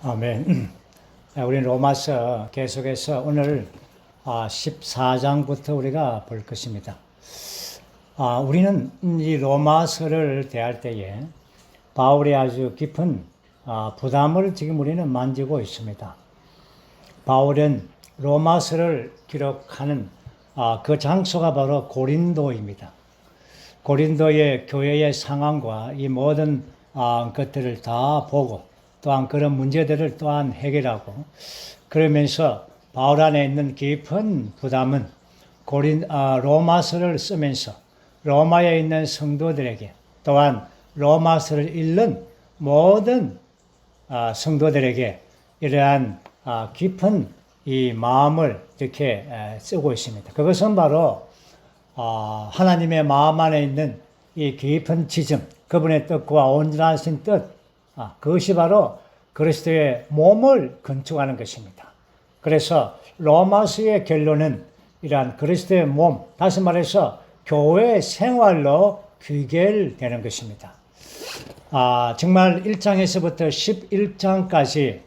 아멘. 우리 로마서 계속해서 오늘 14장부터 우리가 볼 것입니다. 우리는 이 로마서를 대할 때에 바울이 아주 깊은 부담을 지금 우리는 만지고 있습니다. 바울은 로마서를 기록하는 그 장소가 바로 고린도입니다. 고린도의 교회의 상황과 이 모든 것들을 다 보고 또한 그런 문제들을 또한 해결하고 그러면서 바울 안에 있는 깊은 부담은 로마서를 쓰면서 로마에 있는 성도들에게 또한 로마서를 읽는 모든 성도들에게 이러한 깊은 이 마음을 이렇게 쓰고 있습니다. 그것은 바로 하나님의 마음 안에 있는 이 깊은 지점, 그분의 뜻과 온전하신 뜻, 그것이 바로 그리스도의 몸을 건축하는 것입니다. 그래서 로마서의 결론은 이러한 그리스도의 몸, 다시 말해서 교회 생활로 귀결되는 것입니다. 정말 1장에서부터 11장까지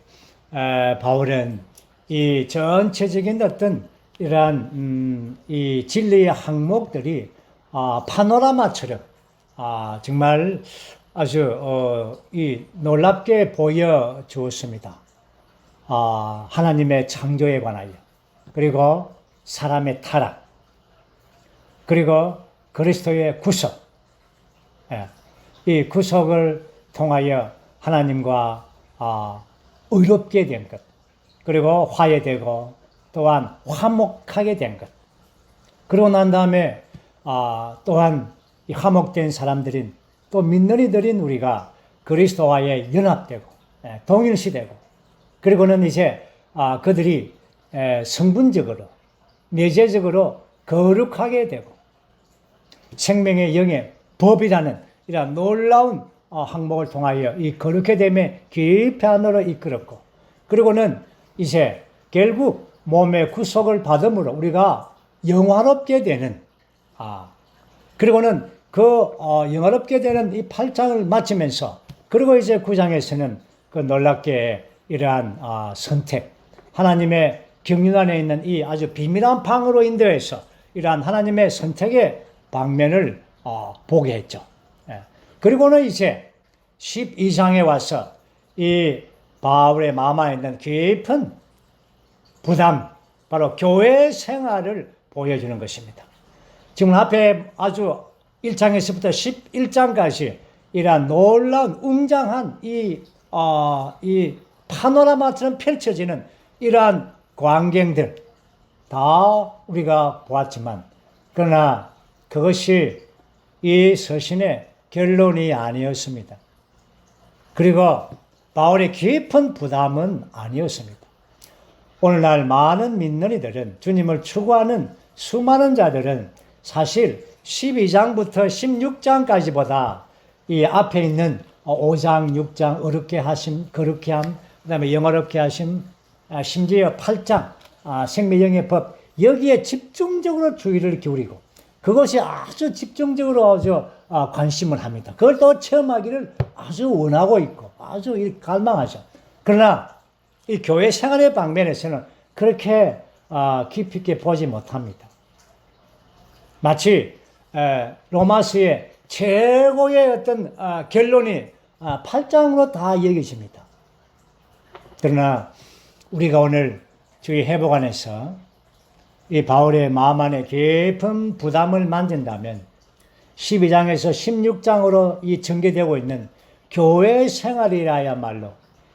바울은 이 전체적인 어떤 이러한 이 진리의 항목들이 파노라마처럼 정말 아주 놀랍게 보여주었습니다. 하나님의 창조에 관하여, 그리고 사람의 타락, 그리고 그리스도의 구속, 이 구속을 통하여 하나님과 의롭게 된 것, 그리고 화해되고 또한 화목하게 된 것, 그러고 난 다음에 또한 이 화목된 사람들인 또 믿는 이들인 우리가 그리스도와의 연합되고 동일시되고, 그리고는 이제 그들이 성분적으로 내재적으로 거룩하게 되고 생명의 영의 법이라는 이런 놀라운 항목을 통하여 이 거룩해 됨의 깊이 안으로 이끌었고, 그리고는 이제 결국 몸의 구속을 받음으로 우리가 영화롭게 되는 그리고는 그 영화롭게 되는 이 8장을 마치면서, 그리고 이제 9장에서는 그 놀랍게 이러한 선택, 하나님의 경륜 안에 있는 이 아주 비밀한 방으로 인도해서 이러한 하나님의 선택의 방면을 보게 했죠. 그리고는 이제 12장에 와서 이 바울의 마음 안에 있는 깊은 부담, 바로 교회 생활을 보여주는 것입니다. 지금 앞에 아주 1장에서부터 11장까지 이러한 놀라운 웅장한 이 파노라마처럼 펼쳐지는 이러한 광경들 다 우리가 보았지만, 그러나 그것이 이 서신의 결론이 아니었습니다. 그리고 바울의 깊은 부담은 아니었습니다. 오늘날 많은 믿는 이들은, 주님을 추구하는 수많은 자들은 사실 12장부터 16장까지보다 이 앞에 있는 5장, 6장 어렵게 하심, 거룩게 함, 그 다음에 영어롭게 하심, 심지어 8장 생명의 법, 여기에 집중적으로 주의를 기울이고 그것이 아주 집중적으로 아주 관심을 합니다. 그걸 또 체험하기를 아주 원하고 있고 아주 갈망하죠. 그러나 이 교회 생활의 방면에서는 그렇게 깊이 있게 보지 못합니다. 마치 로마서의 최고의 어떤 결론이 8장으로 다 여겨집니다. 그러나 우리가 오늘 주의 회복 안에서 이 바울의 마음 안에 깊은 부담을 만진다면 12장에서 16장으로 이 전개되고 있는 교회 생활이라야말로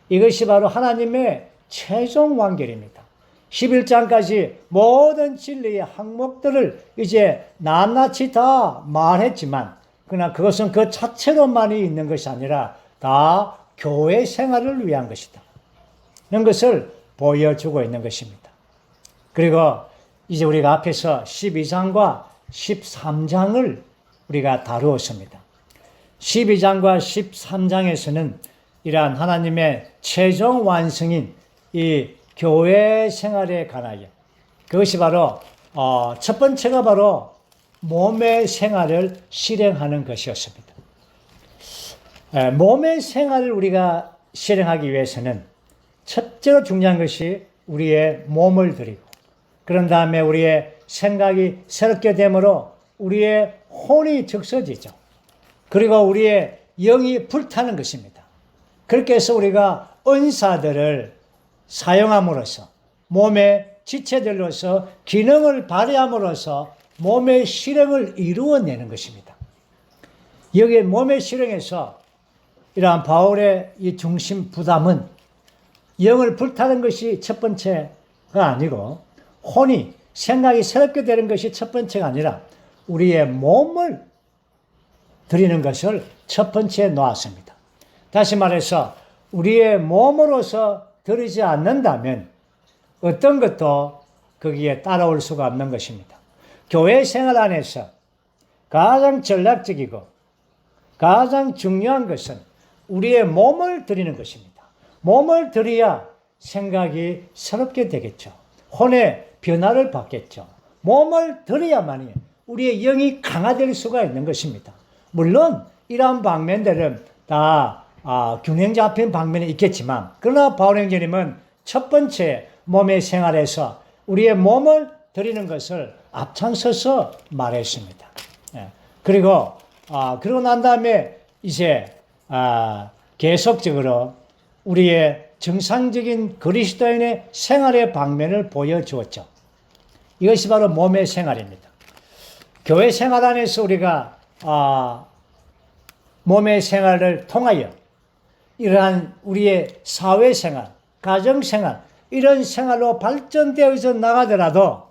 이것이 바로 하나님의 최종 완결입니다. 11장까지 모든 진리의 항목들을 이제 낱낱이 다 말했지만, 그러나 그것은 그 자체로만이 있는 것이 아니라 다 교회 생활을 위한 것이다. 이런 것을 보여주고 있는 것입니다. 그리고 이제 우리가 앞에서 12장과 13장을 우리가 다루었습니다. 12장과 13장에서는 이러한 하나님의 최종 완성인 이 교회 생활에 관하여, 그것이 바로 첫 번째가 바로 몸의 생활을 실행하는 것이었습니다. 몸의 생활을 우리가 실행하기 위해서는 첫째로 중요한 것이 우리의 몸을 드리고, 그런 다음에 우리의 생각이 새롭게 되므로 우리의 혼이 적서지죠. 그리고 우리의 영이 불타는 것입니다. 그렇게 해서 우리가 은사들을 사용함으로써 몸의 지체들로서 기능을 발휘함으로써 몸의 실행을 이루어내는 것입니다. 여기 몸의 실행에서 이러한 바울의 이 중심 부담은 영을 불타는 것이 첫 번째가 아니고, 혼이 생각이 새롭게 되는 것이 첫 번째가 아니라 우리의 몸을 드리는 것을 첫 번째에 놓았습니다. 다시 말해서 우리의 몸으로서 드리지 않는다면 어떤 것도 거기에 따라올 수가 없는 것입니다. 교회 생활 안에서 가장 전략적이고 가장 중요한 것은 우리의 몸을 드리는 것입니다. 몸을 드려야 생각이 새롭게 되겠죠. 혼의 변화를 받겠죠. 몸을 드려야만이 우리의 영이 강화될 수가 있는 것입니다. 물론 이러한 방면들은 다 균형 잡힌 방면이 있겠지만, 그러나 바울 형제님은 첫 번째 몸의 생활에서 우리의 몸을 드리는 것을 앞장서서 말했습니다. 그리고 난 다음에 이제 계속적으로 우리의 정상적인 그리스도인의 생활의 방면을 보여주었죠. 이것이 바로 몸의 생활입니다. 교회 생활 안에서 우리가 몸의 생활을 통하여 이러한 우리의 사회생활, 가정생활, 이런 생활로 발전되어서 나가더라도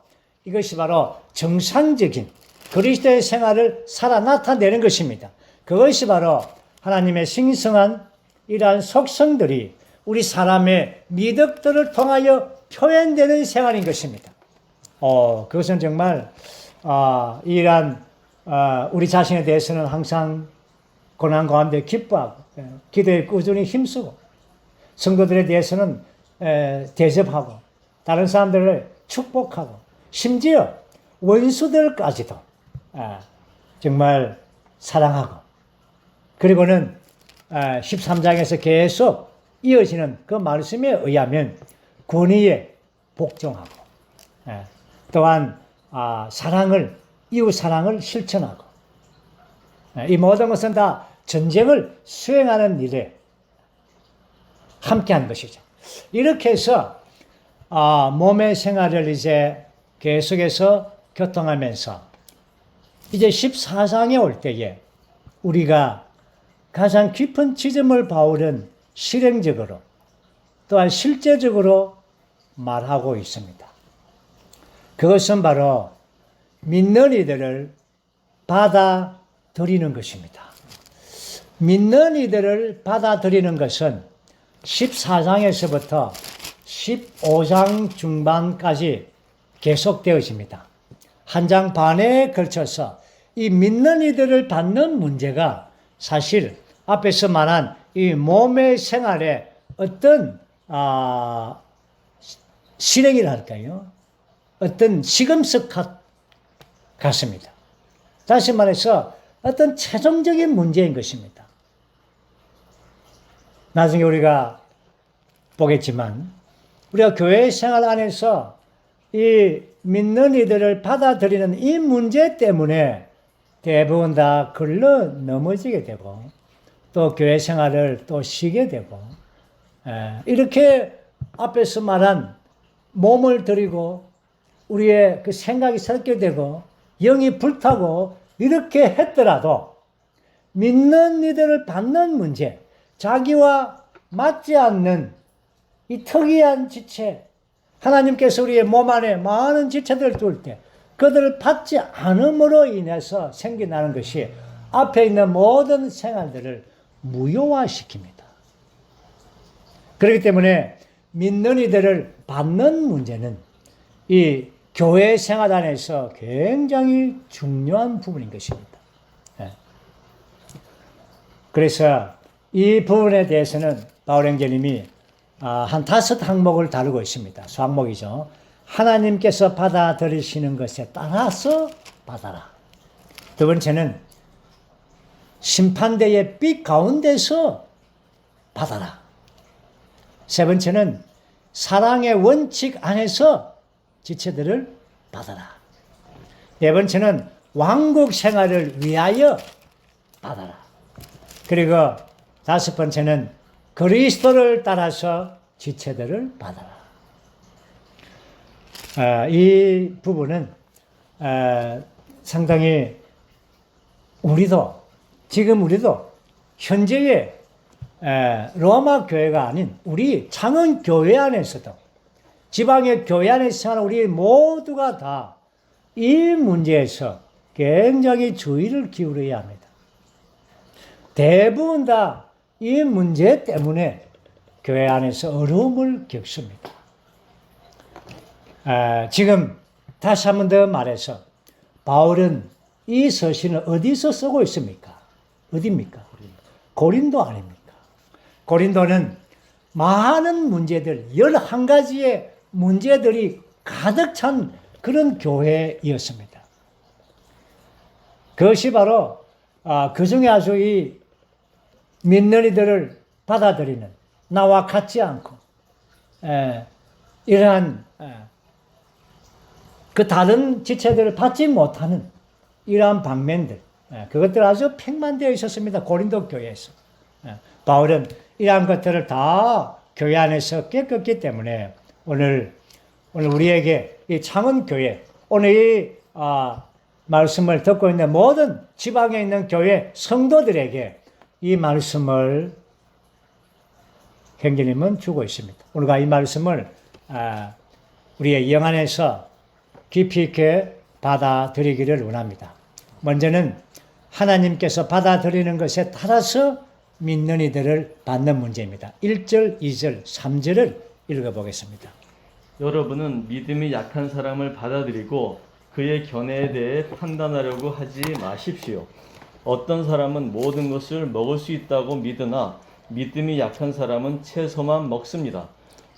이것이 바로 정상적인 그리스도의 생활을 살아 나타내는 것입니다. 그것이 바로 하나님의 신성한 이러한 속성들이 우리 사람의 미덕들을 통하여 표현되는 생활인 것입니다. 그것은 정말 이러한 우리 자신에 대해서는 항상 고난 가운데 기뻐하고 기도에 꾸준히 힘쓰고, 성도들에 대해서는 대접하고, 다른 사람들을 축복하고, 심지어 원수들까지도 정말 사랑하고, 그리고는 13장에서 계속 이어지는 그 말씀에 의하면 권위에 복종하고, 또한 이웃 사랑을 실천하고, 이 모든 것은 다 전쟁을 수행하는 일에 함께한 것이죠. 이렇게 해서 몸의 생활을 이제 계속해서 교통하면서 이제 14장에 올 때에 우리가 가장 깊은 지점을 바울은 실행적으로 또한 실제적으로 말하고 있습니다. 그것은 바로 믿는 이들을 받아들이는 것입니다. 믿는 이들을 받아들이는 것은 14장에서부터 15장 중반까지 계속되어집니다. 한 장 반에 걸쳐서 이 믿는 이들을 받는 문제가 사실 앞에서 말한 이 몸의 생활에 어떤 실행이랄까요? 어떤 시금석 같습니다. 다시 말해서 어떤 최종적인 문제인 것입니다. 나중에 우리가 보겠지만 우리가 교회 생활 안에서 이 믿는 이들을 받아들이는 이 문제 때문에 대부분 다 걸러 넘어지게 되고 또 교회 생활을 또 쉬게 되고 이렇게 앞에서 말한 몸을 들이고 우리의 그 생각이 섞게 되고 영이 불타고 이렇게 했더라도 믿는 이들을 받는 문제, 자기와 맞지 않는 이 특이한 지체, 하나님께서 우리의 몸 안에 많은 지체들을 둘 때 그들을 받지 않음으로 인해서 생겨나는 것이 앞에 있는 모든 생활들을 무효화시킵니다. 그렇기 때문에 믿는 이들을 받는 문제는 이 교회 생활 안에서 굉장히 중요한 부분인 것입니다. 그래서 이 부분에 대해서는 바울 형제님이 한 5항목을 다루고 있습니다. 수항목이죠. 하나님께서 받아들이시는 것에 따라서 받아라. 두 번째는 심판대의 빛 가운데서 받아라. 세 번째는 사랑의 원칙 안에서 지체들을 받아라. 네 번째는 왕국 생활을 위하여 받아라. 그리고 다섯 번째는 그리스도를 따라서 지체들을 받아라. 이 부분은 상당히 지금 우리도 현재의 로마 교회가 아닌 우리 창원 교회 안에서도 지방의 교회 안에서 사는 우리 모두가 다 이 문제에서 굉장히 주의를 기울여야 합니다. 대부분 다 이 문제 때문에 교회 안에서 어려움을 겪습니다. 지금 다시 한 번 더 말해서 바울은 이 서신을 어디서 쓰고 있습니까? 어디입니까? 고린도 아닙니까? 고린도는 많은 문제들, 11가지의 문제들이 가득 찬 그런 교회였습니다. 그것이 바로 그 중에 아주 이 믿는 이들을 받아들이는 나와 같지 않고 이러한 그 다른 지체들을 받지 못하는 이러한 방면들 그것들 아주 팽만되어 있었습니다. 고린도 교회에서. 바울은 이러한 것들을 다 교회 안에서 깨끗기 때문에 오늘 우리에게 이 창원교회 오늘 이 말씀을 듣고 있는 모든 지방에 있는 교회 성도들에게 이 말씀을 형제님은 주고 있습니다. 우리가 이 말씀을 우리의 영 안에서 깊이 있게 받아들이기를 원합니다. 먼저는 하나님께서 받아들이는 것에 따라서 믿는 이들을 받는 문제입니다. 1절, 2절, 3절을 읽어보겠습니다. 여러분은 믿음이 약한 사람을 받아들이고 그의 견해에 대해 판단하려고 하지 마십시오. 어떤 사람은 모든 것을 먹을 수 있다고 믿으나 믿음이 약한 사람은 채소만 먹습니다.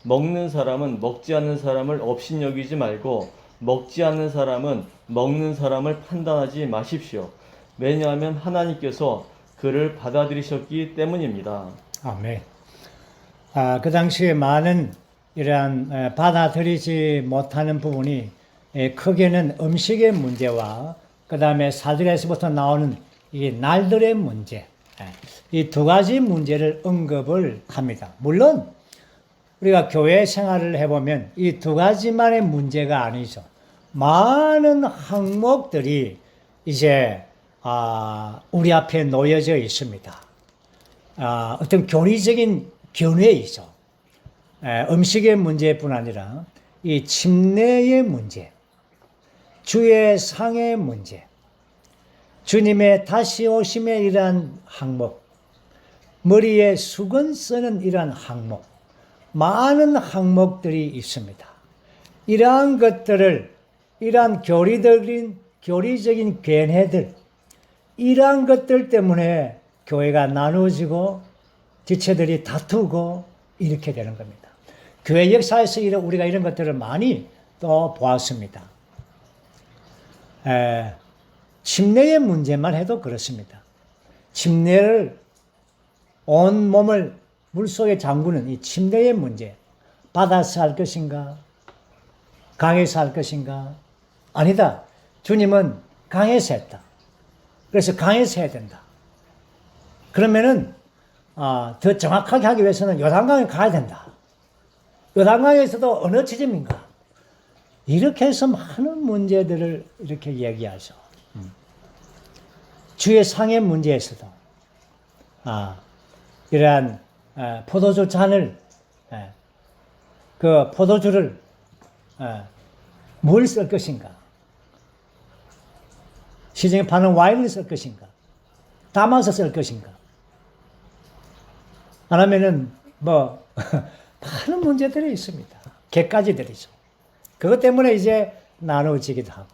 먹는 사람은 먹지 않는 사람을 업신여기지 말고 먹지 않는 사람은 먹는 사람을 판단하지 마십시오. 왜냐하면 하나님께서 그를 받아들이셨기 때문입니다. 아멘. 그 당시에 많은 이러한 받아들이지 못하는 부분이 크게는 음식의 문제와 그 다음에 사절에서부터 나오는 이 날들의 문제, 이 두 가지 문제를 언급을 합니다. 물론 우리가 교회 생활을 해보면 이 두 가지만의 문제가 아니죠. 많은 항목들이 이제 우리 앞에 놓여져 있습니다. 어떤 교리적인 견해이죠. 음식의 문제뿐 아니라 이 침례의 문제, 주의 상의 문제, 주님의 다시 오심에 이러한 항목, 머리에 수건 쓰는 이러한 항목, 많은 항목들이 있습니다. 이러한 것들을, 이러한 교리적인 견해들, 이러한 것들 때문에 교회가 나누어지고 지체들이 다투고 이렇게 되는 겁니다. 교회 역사에서 우리가 이런 것들을 많이 또 보았습니다. 침례의 문제만 해도 그렇습니다. 침례를 온 몸을 물속에 잠그는 이 침례의 문제, 바다에서 할 것인가? 강에서 할 것인가? 아니다. 주님은 강에서 했다. 그래서 강에서 해야 된다. 그러면은 더 정확하게 하기 위해서는 요단강에 가야 된다. 요단강에서도 어느 지점인가? 이렇게 해서 많은 문제들을 이렇게 얘기하죠. 주의 상의 문제에서도 이러한 포도주 잔을 그 포도주를 뭘 쓸 것인가? 시중에 파는 와인을 쓸 것인가? 담아서 쓸 것인가? 안 하면은 많은 문제들이 있습니다. 객가지들이죠. 그것 때문에 이제 나누어지기도 하고.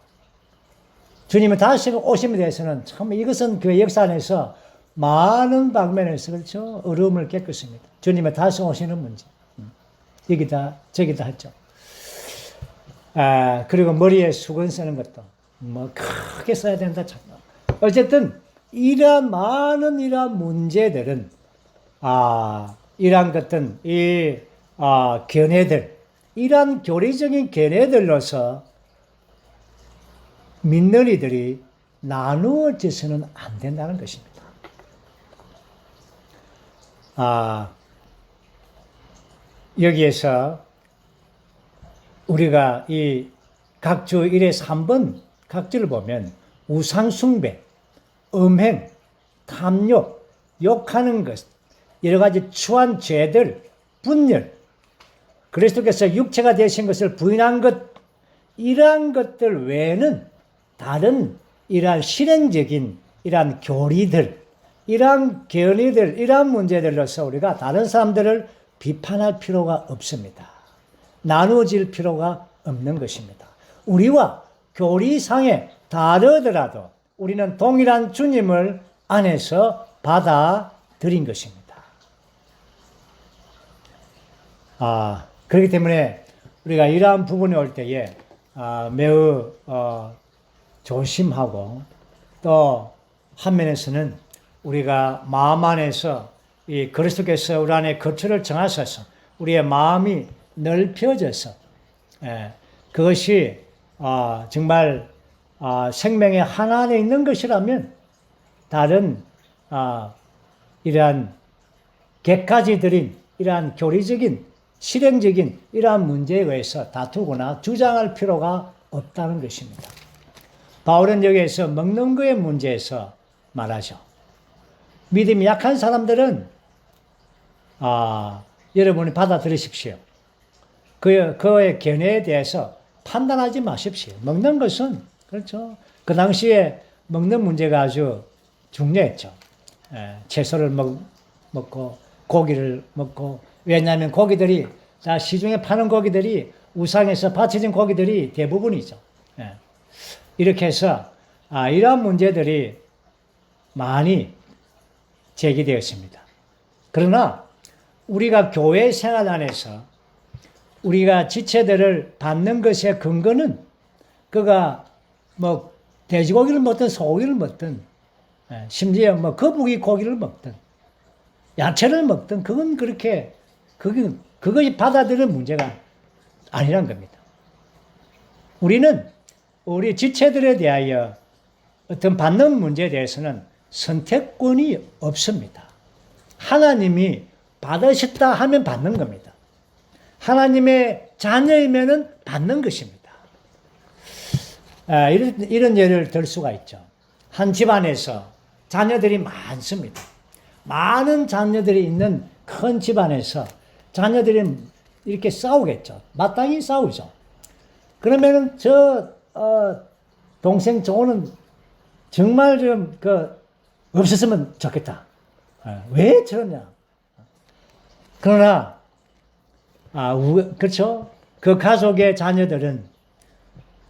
주님의 다시 오심에 대해서는 참 이것은 그 역사 안에서 많은 방면에서 그렇죠. 어려움을 겪었습니다. 주님의 다시 오시는 문제. 여기다 저기다 했죠. 그리고 머리에 수건 쓰는 것도 크게 써야 된다. 참. 어쨌든 이러한 많은 이러한 문제들은 이러한 것들은 견해들, 이러한 교리적인 견해들로서 믿는 이들이 나누어져서는 안 된다는 것입니다. 여기에서 우리가 이 각주 1의 3번 각주를 보면 우상숭배, 음행, 탐욕, 욕하는 것, 여러 가지 추한 죄들, 분열, 그리스도께서 육체가 되신 것을 부인한 것, 이러한 것들 외에는 다른 이러한 실행적인 이러한 교리들, 이러한 견해들, 이러한 문제들로서 우리가 다른 사람들을 비판할 필요가 없습니다. 나누어질 필요가 없는 것입니다. 우리와 교리상에 다르더라도 우리는 동일한 주님을 안에서 받아들인 것입니다. 그렇기 때문에 우리가 이러한 부분에 올 때에 매우 조심하고, 또 한면에서는 우리가 마음 안에서 이 그리스도께서 우리 안에 거처를 정하셔서 우리의 마음이 넓혀져서 그것이 정말 생명의 하나 안에 있는 것이라면 다른 이러한 객관지들인 이러한 교리적인 실행적인 이러한 문제에 의해서 다투거나 주장할 필요가 없다는 것입니다. 바울은 여기에서 먹는 거의 문제에서 말하죠. 믿음이 약한 사람들은 여러분이 받아들이십시오. 그의 견해에 대해서 판단하지 마십시오. 먹는 것은 그렇죠. 그 당시에 먹는 문제가 아주 중요했죠. 채소를 먹고 고기를 먹고, 왜냐하면 고기들이 다 시중에 파는 고기들이 우상에서 바쳐진 고기들이 대부분이죠. 이렇게 해서 이러한 문제들이 많이 제기되었습니다. 그러나 우리가 교회 생활 안에서 우리가 지체들을 받는 것의 근거는 그가 뭐 돼지고기를 먹든 소고기를 먹든 심지어 뭐 거북이 고기를 먹든 야채를 먹든 그건 그렇게 그것이 받아들이는 문제가 아니란 겁니다. 우리는 우리 지체들에 대하여 어떤 받는 문제에 대해서는 선택권이 없습니다. 하나님이 받으셨다 하면 받는 겁니다. 하나님의 자녀이면은 받는 것입니다. 이런 예를 들 수가 있죠. 한 집안에서 자녀들이 많습니다. 많은 자녀들이 있는 큰 집안에서 자녀들이 이렇게 싸우겠죠. 마땅히 싸우죠. 그러면은 동생 저거는 정말 좀 없었으면 좋겠다. 왜 저러냐? 그러나 그렇죠. 그 가족의 자녀들은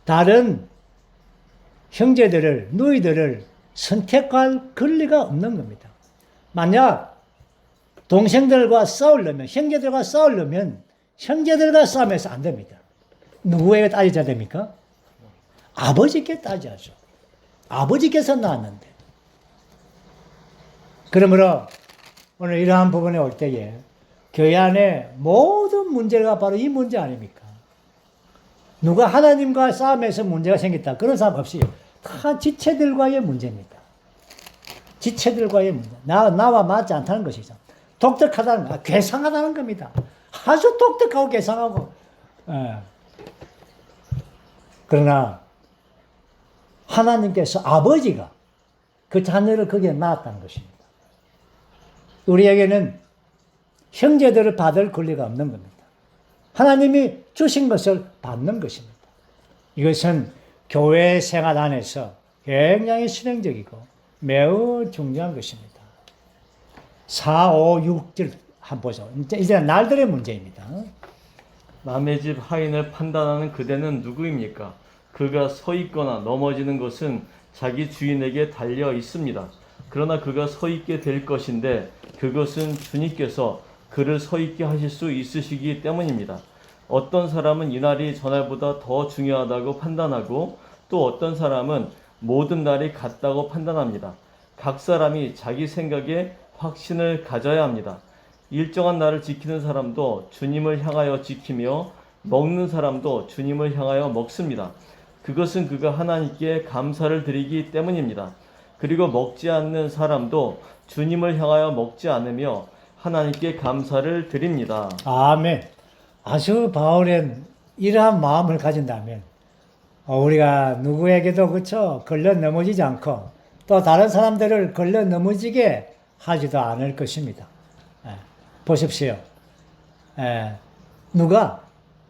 다른 형제들을, 누이들을 선택할 권리가 없는 겁니다. 만약 동생들과 싸우려면, 형제들과 싸우려면 형제들과 싸우면서 안 됩니다. 누구에게 따지자 됩니까? 아버지께 따져야죠. 아버지께서 낳았는데. 그러므로 오늘 이러한 부분에 올 때에 교회 안에 모든 문제가 바로 이 문제 아닙니까? 누가 하나님과 싸움에서 문제가 생겼다. 그런 사람 없이 다 지체들과의 문제입니다. 지체들과의 문제. 나와 맞지 않다는 것이죠. 독특하다는, 괴상하다는 겁니다. 아주 독특하고 괴상하고. 그러나 하나님께서 아버지가 그 자녀를 거기에 낳았다는 것입니다. 우리에게는 형제들을 받을 권리가 없는 겁니다. 하나님이 주신 것을 받는 것입니다. 이것은 교회 생활 안에서 굉장히 실행적이고 매우 중요한 것입니다. 4, 5, 6절 한번 보죠. 이제 날들의 문제입니다. 남의 집 하인을 판단하는 그대는 누구입니까? 그가 서 있거나 넘어지는 것은 자기 주인에게 달려 있습니다. 그러나 그가 서 있게 될 것인데 그것은 주님께서 그를 서 있게 하실 수 있으시기 때문입니다. 어떤 사람은 이날이 전날보다 더 중요하다고 판단하고 또 어떤 사람은 모든 날이 같다고 판단합니다. 각 사람이 자기 생각에 확신을 가져야 합니다. 일정한 날을 지키는 사람도 주님을 향하여 지키며 먹는 사람도 주님을 향하여 먹습니다. 그것은 그가 하나님께 감사를 드리기 때문입니다. 그리고 먹지 않는 사람도 주님을 향하여 먹지 않으며 하나님께 감사를 드립니다. 아멘. 아주 바울의 이러한 마음을 가진다면 우리가 누구에게도 그쵸 걸려 넘어지지 않고 또 다른 사람들을 걸려 넘어지게 하지도 않을 것입니다. 보십시오. 누가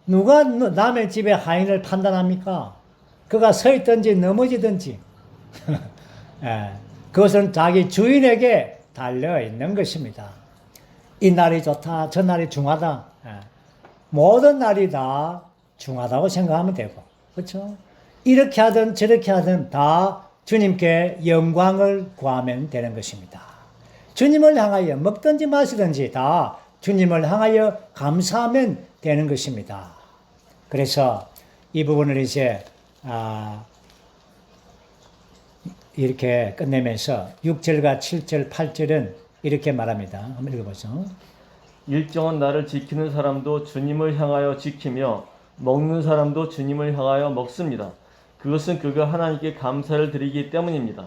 남의 집의 하인을 판단합니까? 그가 서 있든지 넘어지든지 그것은 자기 주인에게 달려 있는 것입니다. 이 날이 좋다, 저 날이 중하다. 모든 날이 다 중하다고 생각하면 되고, 그렇죠? 이렇게 하든 저렇게 하든 다 주님께 영광을 구하면 되는 것입니다. 주님을 향하여 먹든지 마시든지 다 주님을 향하여 감사하면 되는 것입니다. 그래서 이 부분을 이제 이렇게 끝내면서 6절과 7절, 8절은 이렇게 말합니다. 한번 읽어보죠. 일정한 날을 지키는 사람도 주님을 향하여 지키며 먹는 사람도 주님을 향하여 먹습니다. 그것은 그가 하나님께 감사를 드리기 때문입니다.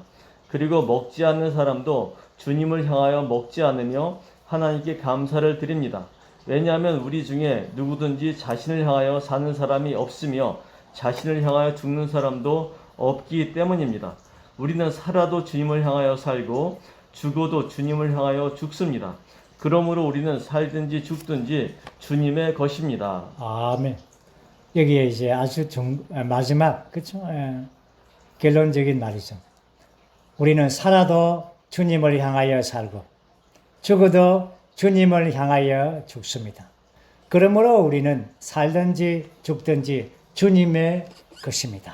그리고 먹지 않는 사람도 주님을 향하여 먹지 않으며 하나님께 감사를 드립니다. 왜냐하면 우리 중에 누구든지 자신을 향하여 사는 사람이 없으며 자신을 향하여 죽는 사람도 없기 때문입니다. 우리는 살아도 주님을 향하여 살고 죽어도 주님을 향하여 죽습니다. 그러므로 우리는 살든지 죽든지 주님의 것입니다. 아멘. 여기에 이제 아주 마지막, 그쵸? 결론적인 말이죠. 우리는 살아도 주님을 향하여 살고, 죽어도 주님을 향하여 죽습니다. 그러므로 우리는 살든지 죽든지 주님의 것입니다.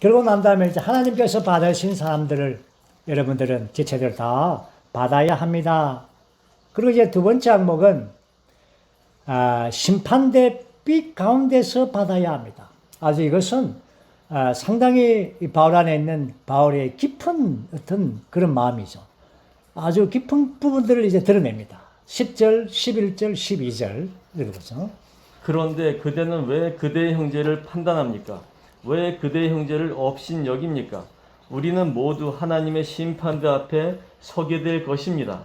그러고 난 다음에 이제 하나님께서 받으신 사람들을 여러분들은 지체들 다 받아야 합니다. 그리고 이제 두 번째 항목은 심판대 빛 가운데서 받아야 합니다. 아주 이것은 상당히 바울 안에 있는 바울의 깊은 어떤 그런 마음이죠. 아주 깊은 부분들을 이제 드러냅니다. 10절, 11절, 12절 읽어보죠. 그런데 그대는 왜 그대의 형제를 판단합니까? 왜 그대의 형제를 업신여깁니까? 우리는 모두 하나님의 심판대 앞에 서게 될 것입니다.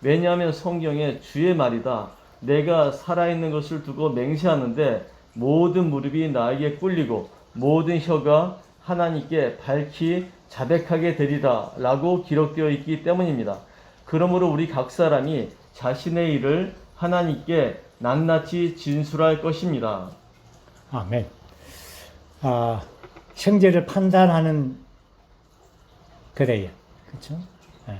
왜냐하면 성경에 주의 말이다. 내가 살아있는 것을 두고 맹세하는데 모든 무릎이 나에게 꿇리고 모든 혀가 하나님께 밝히 자백하게 되리라 라고 기록되어 있기 때문입니다. 그러므로 우리 각 사람이 자신의 일을 하나님께 낱낱이 진술할 것입니다. 아멘. 형제를 판단하는 그래요. 그렇죠? 네.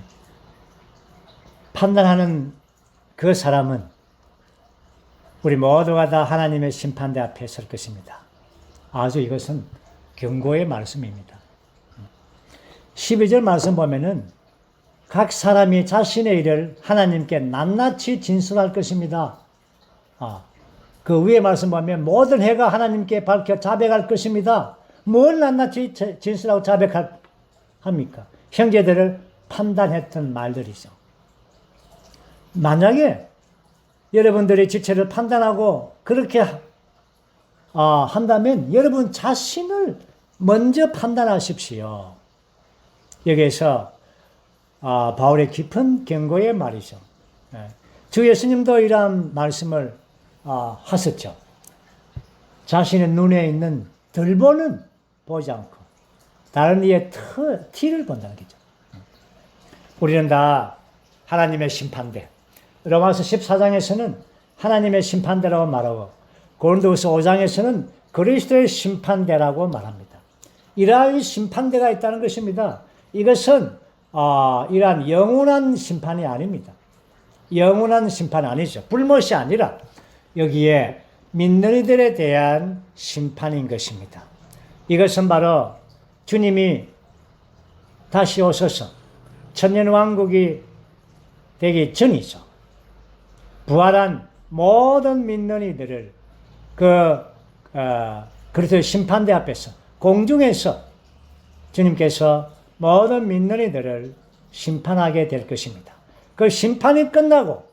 판단하는 그 사람은 우리 모두가 다 하나님의 심판대 앞에 설 것입니다. 아주 이것은 경고의 말씀입니다. 12절 말씀 보면은 각 사람이 자신의 일을 하나님께 낱낱이 진술할 것입니다. 그 위에 말씀 보면 모든 해가 하나님께 밝혀 자백할 것입니다. 뭘 낱낱이 진술하고 자백합니까? 형제들을 판단했던 말들이죠. 만약에 여러분들이 지체를 판단하고 그렇게 한다면 여러분 자신을 먼저 판단하십시오. 여기에서 바울의 깊은 경고의 말이죠. 주 예수님도 이러한 말씀을 하셨죠. 자신의 눈에 있는 들보는 보지 않고 다른 이의 티를 본다는 거죠. 우리는 다 하나님의 심판대. 로마서 14장에서는 하나님의 심판대라고 말하고 고린도후서 5장에서는 그리스도의 심판대라고 말합니다. 이러한 심판대가 있다는 것입니다. 이것은 이러한 영원한 심판이 아닙니다. 영원한 심판이 아니죠. 불못이 아니라 여기에 믿는 이들에 대한 심판인 것입니다. 이것은 바로 주님이 다시 오셔서 천년왕국이 되기 전이죠. 부활한 모든 믿는 이들을 그리스도의 심판대 앞에서 공중에서 주님께서 모든 믿는 이들을 심판하게 될 것입니다. 그 심판이 끝나고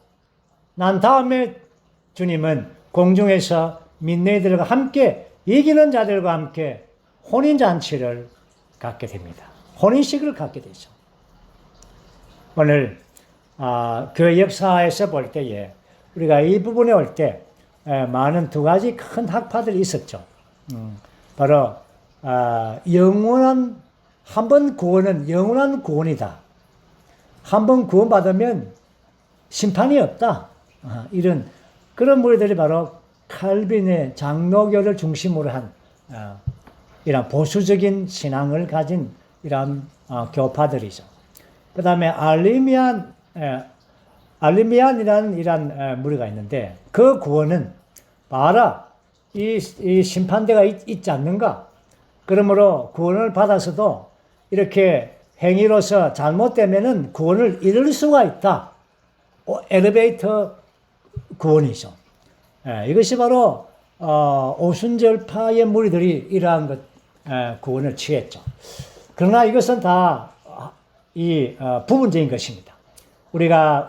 난 다음에 주님은 공중에서 믿는 이들과 함께 이기는 자들과 함께 혼인잔치를 갖게 됩니다. 혼인식을 갖게 되죠. 오늘 교회 역사에서 볼 때에 우리가 이 부분에 올 때 많은 두 가지 큰 학파들이 있었죠. 바로 영원한 한 번 구원은 영원한 구원이다. 한 번 구원받으면 심판이 없다. 이런 그런 무리들이 바로 칼빈의 장로교를 중심으로 한 이런 보수적인 신앙을 가진 이런 교파들이죠. 그 다음에 알리미안이라는 이런 무리가 있는데 그 구원은 봐라 이 심판대가 있지 않는가? 그러므로 구원을 받아서도 이렇게 행위로서 잘못되면은 구원을 잃을 수가 있다. 엘리베이터 구원이죠. 이것이 바로 오순절파의 무리들이 이러한 구원을 취했죠. 그러나 이것은 다 부분적인 것입니다. 우리가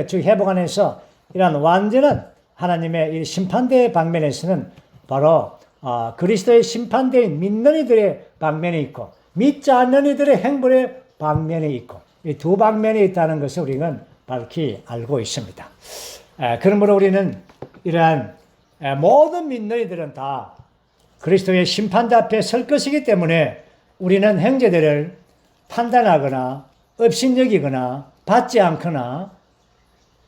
주 회복 안에서 이러한 완전한 하나님의 이 심판대의 방면에서는 바로 그리스도의 심판대인 믿는 이들의 방면이 있고 믿지 않는 이들의 행벌의 방면이 있고 이 두 방면이 있다는 것을 우리는 밝히 알고 있습니다. 그러므로 우리는 이러한 모든 믿는 이들은 다 그리스도의 심판대 앞에 설 것이기 때문에 우리는 형제들을 판단하거나 업신여기거나 받지 않거나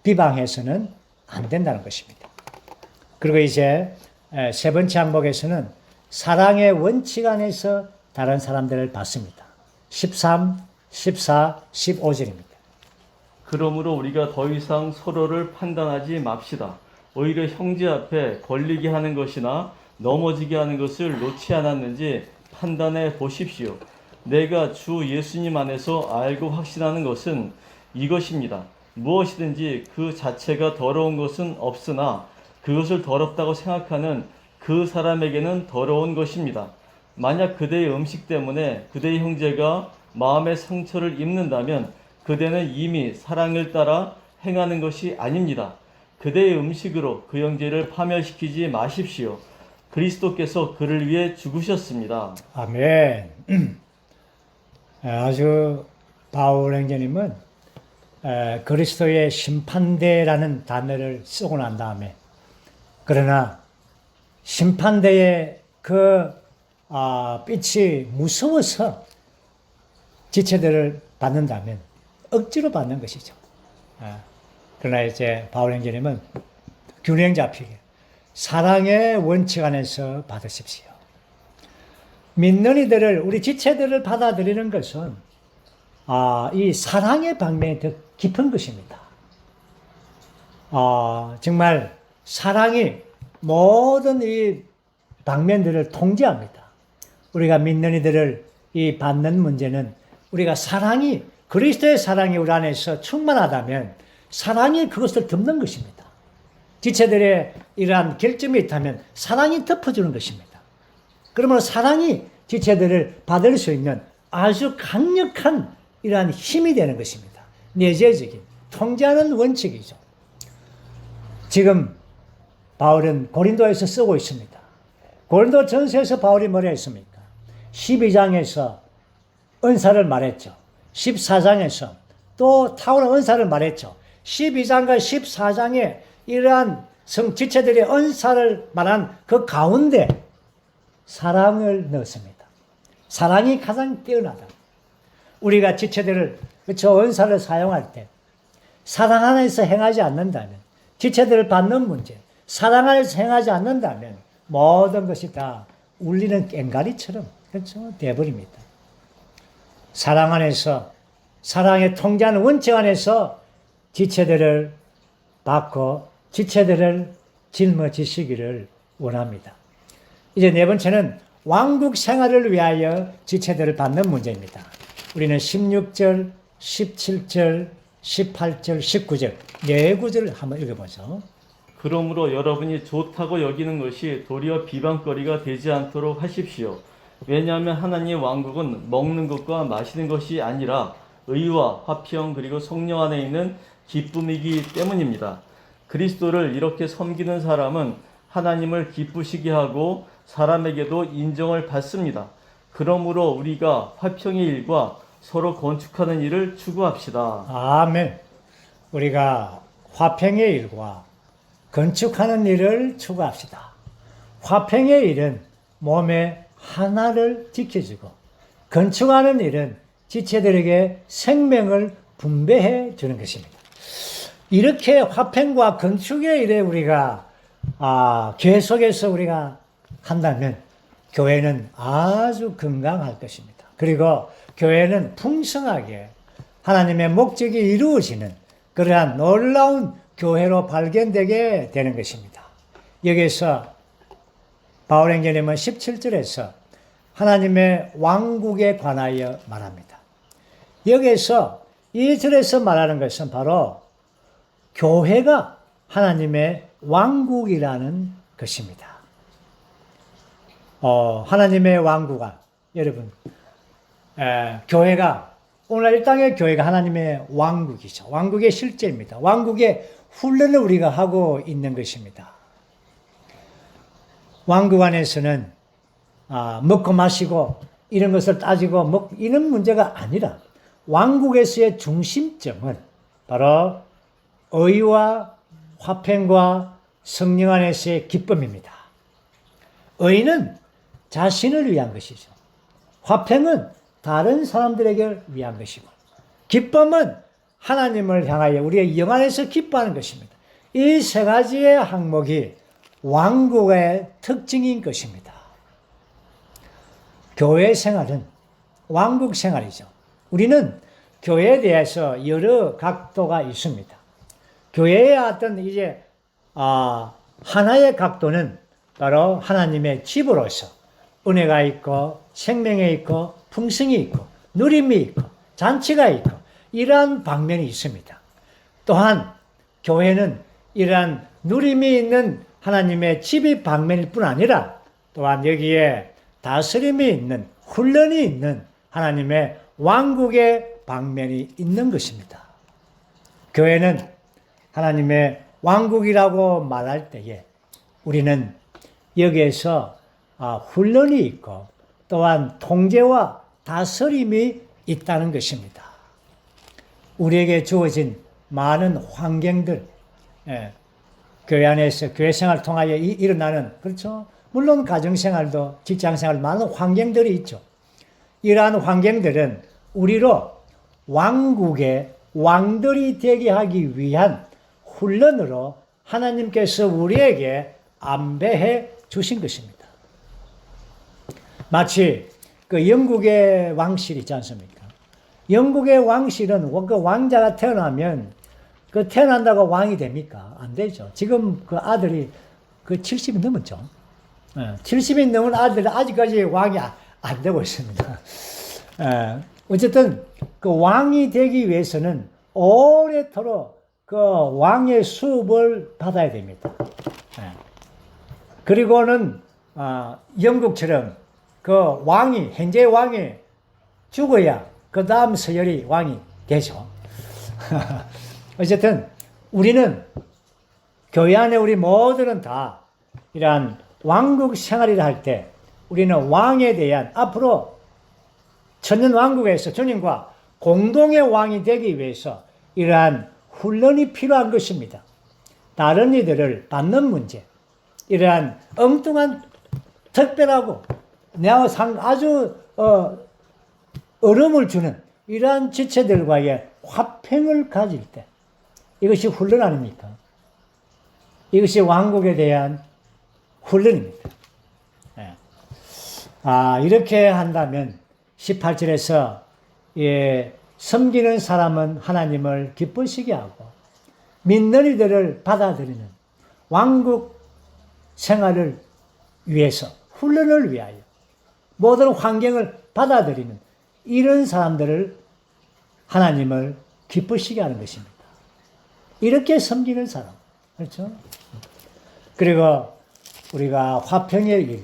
비방해서는 안 된다는 것입니다. 그리고 이제 세 번째 항목에서는 사랑의 원칙 안에서 다른 사람들을 봤습니다. 13, 14, 15절입니다. 그러므로 우리가 더 이상 서로를 판단하지 맙시다. 오히려 형제 앞에 걸리게 하는 것이나 넘어지게 하는 것을 놓지 않았는지 판단해 보십시오. 내가 주 예수님 안에서 알고 확신하는 것은 이것입니다. 무엇이든지 그 자체가 더러운 것은 없으나 그것을 더럽다고 생각하는 그 사람에게는 더러운 것입니다. 만약 그대의 음식 때문에 그대의 형제가 마음의 상처를 입는다면 그대는 이미 사랑을 따라 행하는 것이 아닙니다. 그대의 음식으로 그 형제를 파멸시키지 마십시오. 그리스도께서 그를 위해 죽으셨습니다. 아멘. 아주 바울 행제님은 그리스도의 심판대라는 단어를 쓰고 난 다음에 그러나 심판대의 빛이 무서워서 지체들을 받는다면 억지로 받는 것이죠. 그러나 이제 바울 행제님은 균형 잡히게 사랑의 원칙 안에서 받으십시오. 믿는 이들을 우리 지체들을 받아들이는 것은 이 사랑의 방면이 더 깊은 것입니다. 정말 사랑이 모든 이 방면들을 통제합니다. 우리가 믿는 이들을 이 받는 문제는 우리가 사랑이 그리스도의 사랑이 우리 안에서 충만하다면 사랑이 그것을 덮는 것입니다. 지체들의 이러한 결점이 있다면 사랑이 덮어주는 것입니다. 그러면 사랑이 지체들을 받을 수 있는 아주 강력한 이러한 힘이 되는 것입니다. 내재적인 통제하는 원칙이죠. 지금 바울은 고린도에서 쓰고 있습니다. 고린도 전서에서 바울이 뭐라 했습니까? 12장에서 은사를 말했죠. 14장에서 또 탁월한 은사를 말했죠. 12장과 14장에 이러한 지체들의 은사를 말한 그 가운데 사랑을 넣었습니다. 사랑이 가장 뛰어나다. 우리가 지체들을 은사를 사용할 때 사랑 안에서 행하지 않는다면 지체들을 받는 문제, 사랑 안에서 행하지 않는다면 모든 것이 다 울리는 꽹가리처럼 그렇죠? 되어버립니다. 사랑 안에서 사랑의 통제하는 원칙 안에서 지체들을 받고 지체들을 짊어지시기를 원합니다. 이제 네 번째는 왕국 생활을 위하여 지체들을 받는 문제입니다. 우리는 16절, 17절, 18절, 19절 네 구절을 한번 읽어보죠. 그러므로 여러분이 좋다고 여기는 것이 도리어 비방거리가 되지 않도록 하십시오. 왜냐하면 하나님의 왕국은 먹는 것과 마시는 것이 아니라 의와 화평 그리고 성령 안에 있는 기쁨이기 때문입니다. 그리스도를 이렇게 섬기는 사람은 하나님을 기쁘시게 하고 사람에게도 인정을 받습니다. 그러므로 우리가 화평의 일과 서로 건축하는 일을 추구합시다. 아멘. 우리가 화평의 일과 건축하는 일을 추구합시다. 화평의 일은 몸의 하나를 지켜주고, 건축하는 일은 지체들에게 생명을 분배해 주는 것입니다. 이렇게 화평과 건축의 일에 우리가 계속해서 우리가 한다면 교회는 아주 건강할 것입니다. 그리고 교회는 풍성하게 하나님의 목적이 이루어지는 그러한 놀라운 교회로 발견되게 되는 것입니다. 여기서 바울행전에는 17절에서 하나님의 왕국에 관하여 말합니다. 여기서 이 절에서 말하는 것은 바로 교회가 하나님의 왕국이라는 것입니다. 하나님의 왕국은 여러분, 교회가 오늘 이 땅의 교회가 하나님의 왕국이죠. 왕국의 실제입니다. 왕국의 훈련을 우리가 하고 있는 것입니다. 왕국 안에서는 먹고 마시고 이런 것을 따지고 이런 문제가 아니라 왕국에서의 중심점은 바로 의와 화평과 성령 안에서의 기쁨입니다. 의는 자신을 위한 것이죠. 화평은 다른 사람들에게 위한 것이고, 기쁨은 하나님을 향하여 우리의 영 안에서 기뻐하는 것입니다. 이 세 가지의 항목이 왕국의 특징인 것입니다. 교회 생활은 왕국 생활이죠. 우리는 교회에 대해서 여러 각도가 있습니다. 교회의 어떤 하나의 각도는 바로 하나님의 집으로서 은혜가 있고 생명이 있고 풍성이 있고 누림이 있고 잔치가 있고 이러한 방면이 있습니다. 또한 교회는 이러한 누림이 있는 하나님의 집의 방면일 뿐 아니라 또한 여기에 다스림이 있는 훈련이 있는 하나님의 왕국의 방면이 있는 것입니다. 교회는 하나님의 왕국이라고 말할 때에 우리는 여기에서 훈련이 있고 또한 통제와 다스림이 있다는 것입니다. 우리에게 주어진 많은 환경들, 교회 안에서 교회 생활을 통하여 일어나는, 그렇죠? 물론 가정생활도 직장생활 많은 환경들이 있죠. 이러한 환경들은 우리로 왕국의 왕들이 되게 하기 위한 훈련으로 하나님께서 우리에게 안배해 주신 것입니다. 마치 그 영국의 왕실 있지 않습니까? 영국의 왕실은 그 왕자가 태어나면 그 태어난다고 왕이 됩니까? 안 되죠. 지금 그 아들이 그 70이 넘었죠. 70이 넘은 아들은 아직까지 왕이 안 되고 있습니다. 어쨌든 그 왕이 되기 위해서는 오래도록 그 왕의 수업을 받아야 됩니다. 그리고는 영국처럼 그 왕이, 현재 왕이 죽어야 그 다음 서열이 왕이 되죠. 어쨌든 우리는 교회 안에 우리 모두는 다 이러한 왕국 생활을 할 때 우리는 왕에 대한 앞으로 천년 왕국에서 주님과 공동의 왕이 되기 위해서 이러한 훈련이 필요한 것입니다. 다른 이들을 받는 문제, 이러한 엉뚱한 특별하고 내가 아주 어려움을 주는 이러한 지체들과의 화평을 가질 때 이것이 훈련 아닙니까? 이것이 왕국에 대한 훈련입니다. 이렇게 한다면 18절에서 섬기는 사람은 하나님을 기쁘시게 하고 믿는 이들을 받아들이는 왕국 생활을 위해서 훈련을 위하여 모든 환경을 받아들이는 이런 사람들을 하나님을 기쁘시게 하는 것입니다. 이렇게 섬기는 사람, 그렇죠? 그리고 우리가 화평의 일,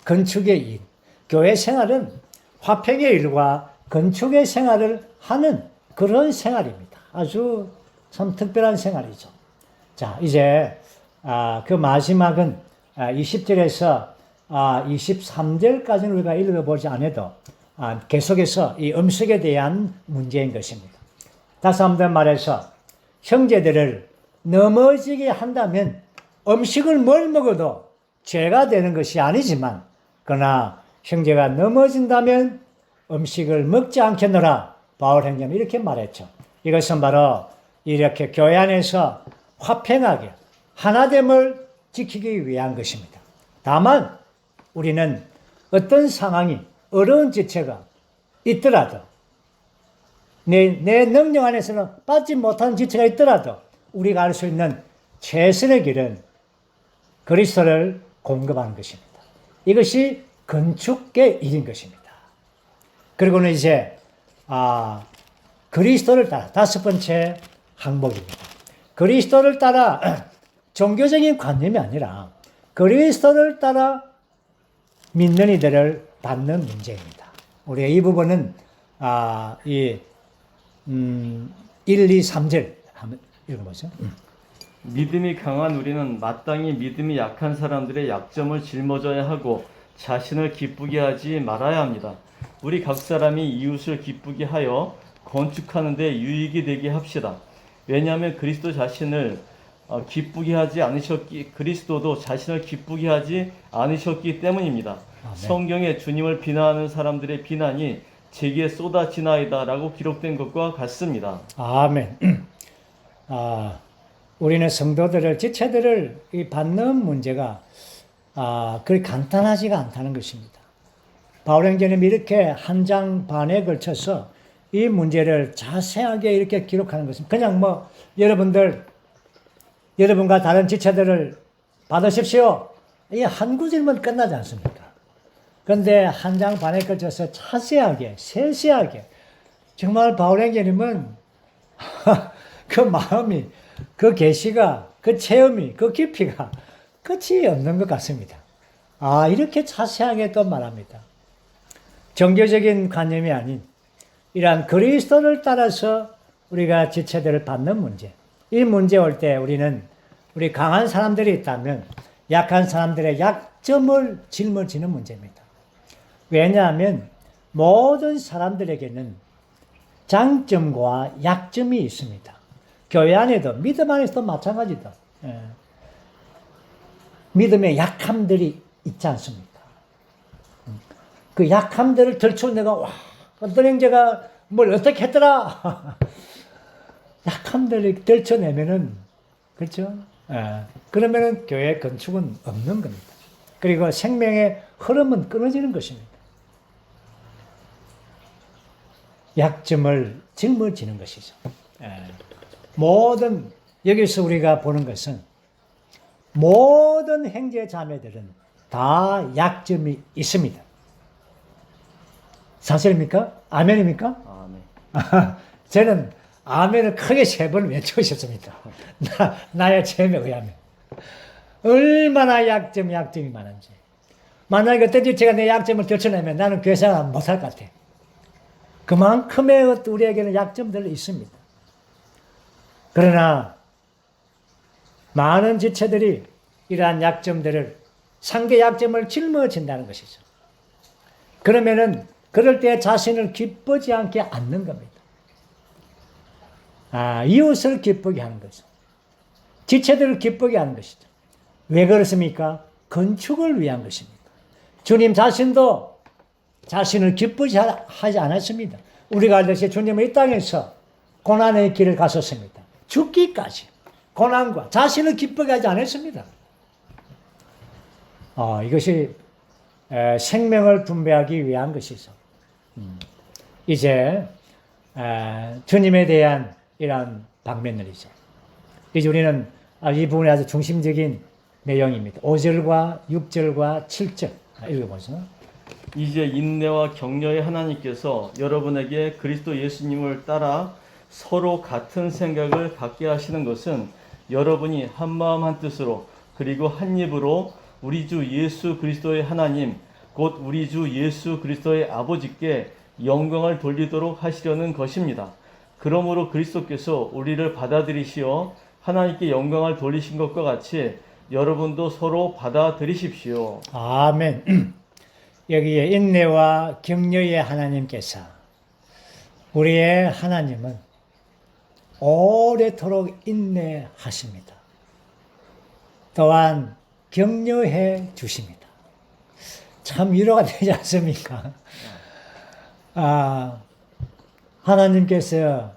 건축의 일, 교회 생활은 화평의 일과 건축의 생활을 하는 그런 생활입니다. 아주 참 특별한 생활이죠. 자, 이제 그 마지막은 20절에서 23절까지는 우리가 읽어보지 않아도 계속해서 이 음식에 대한 문제인 것입니다. 다시 한번 말해서 형제들을 넘어지게 한다면 음식을 뭘 먹어도 죄가 되는 것이 아니지만 그러나 형제가 넘어진다면 음식을 먹지 않겠노라 바울 행전은 이렇게 말했죠. 이것은 바로 이렇게 교회 안에서 화평하게 하나됨을 지키기 위한 것입니다. 다만 우리는 어떤 상황이 어려운 지체가 있더라도 내 능력 안에서는 빠지지 못하는 지체가 있더라도 우리가 알 수 있는 최선의 길은 그리스도를 공급하는 것입니다. 이것이 건축의 일인 것입니다. 그리고는 이제 그리스도를 따라 다섯 번째 항목입니다. 그리스도를 따라 종교적인 관념이 아니라 그리스도를 따라 믿는 이들을 받는 문제입니다. 우리가 이 부분은 1, 2, 3절 한번 읽어보죠. 믿음이 강한 우리는 마땅히 믿음이 약한 사람들의 약점을 짊어져야 하고 자신을 기쁘게 하지 말아야 합니다. 우리 각 사람이 이웃을 기쁘게 하여 건축하는 데 유익이 되게 합시다. 왜냐하면 그리스도도 자신을 기쁘게 하지 않으셨기 때문입니다. 아멘. 성경에 주님을 비난하는 사람들의 비난이 제게 쏟아지나이다라고 기록된 것과 같습니다. 아멘. 우리는 성도들을, 지체들을 받는 문제가 그리 간단하지가 않다는 것입니다. 바울행전은 이렇게 한 장 반에 걸쳐서 이 문제를 자세하게 이렇게 기록하는 것입니다. 그냥 여러분과 다른 지체들을 받으십시오. 이 한 구절만 끝나지 않습니까? 그런데 한 장 반에 걸쳐서 자세하게, 세세하게, 정말 바울행전님은 그 마음이, 그 계시가, 그 체험이, 그 깊이가 끝이 없는 것 같습니다. 이렇게 자세하게 또 말합니다. 종교적인 관념이 아닌 이러한 그리스도를 따라서 우리가 지체들을 받는 문제. 이 문제 올 때 우리 강한 사람들이 있다면 약한 사람들의 약점을 짊어지는 문제입니다. 왜냐하면 모든 사람들에게는 장점과 약점이 있습니다. 교회 안에도, 믿음 안에서도 마찬가지다. 믿음의 약함들이 있지 않습니까? 그 약함들을 들추어 내가, 어떤 형제가 뭘 어떻게 했더라. 약함들을 들춰내면은, 그렇죠? 그러면은 교회 건축은 없는 겁니다. 그리고 생명의 흐름은 끊어지는 것입니다. 약점을 짊어지는 것이죠. 여기서 우리가 보는 것은 모든 형제 자매들은 다 약점이 있습니다. 사실입니까? 아멘입니까? 아멘. 저는 아멘을 크게 3번 외치고 싶습니다. 나의 체험에 의하면. 얼마나 약점이 많은지. 만약에 어떤 제가 내 약점을 들춰내면 나는 교회 생활 못할 것 같아. 그만큼의 우리에게는 약점들이 있습니다. 그러나 많은 지체들이 이러한 약점들을, 상대 약점을 짊어진다는 것이죠. 그러면은 그럴 때 자신을 기쁘지 않게 않는 겁니다. 이웃을 기쁘게 하는 거죠. 지체들을 기쁘게 하는 것이죠. 왜 그렇습니까? 건축을 위한 것입니다. 주님 자신도 자신을 기쁘지 하지 않았습니다. 우리가 알듯이 주님은 이 땅에서 고난의 길을 가셨습니다. 죽기까지 고난과 자신을 기쁘게 하지 않았습니다. 이것이 생명을 분배하기 위한 것이죠. 이제 주님에 대한 이러한 방면들이죠. 이제 우리는 이 부분이 아주 중심적인 내용입니다. 5절과 6절과 7절 읽어보죠. 이제 인내와 격려의 하나님께서 여러분에게 그리스도 예수님을 따라 서로 같은 생각을 갖게 하시는 것은 여러분이 한마음 한뜻으로 그리고 한 입으로 우리 주 예수 그리스도의 하나님 곧 우리 주 예수 그리스도의 아버지께 영광을 돌리도록 하시려는 것입니다. 그러므로 그리스도께서 우리를 받아들이시어 하나님께 영광을 돌리신 것과 같이 여러분도 서로 받아들이십시오. 아멘. 여기에 인내와 격려의 하나님께서, 우리의 하나님은 오래도록 인내하십니다. 또한 격려해 주십니다. 참 위로가 되지 않습니까? 하나님께서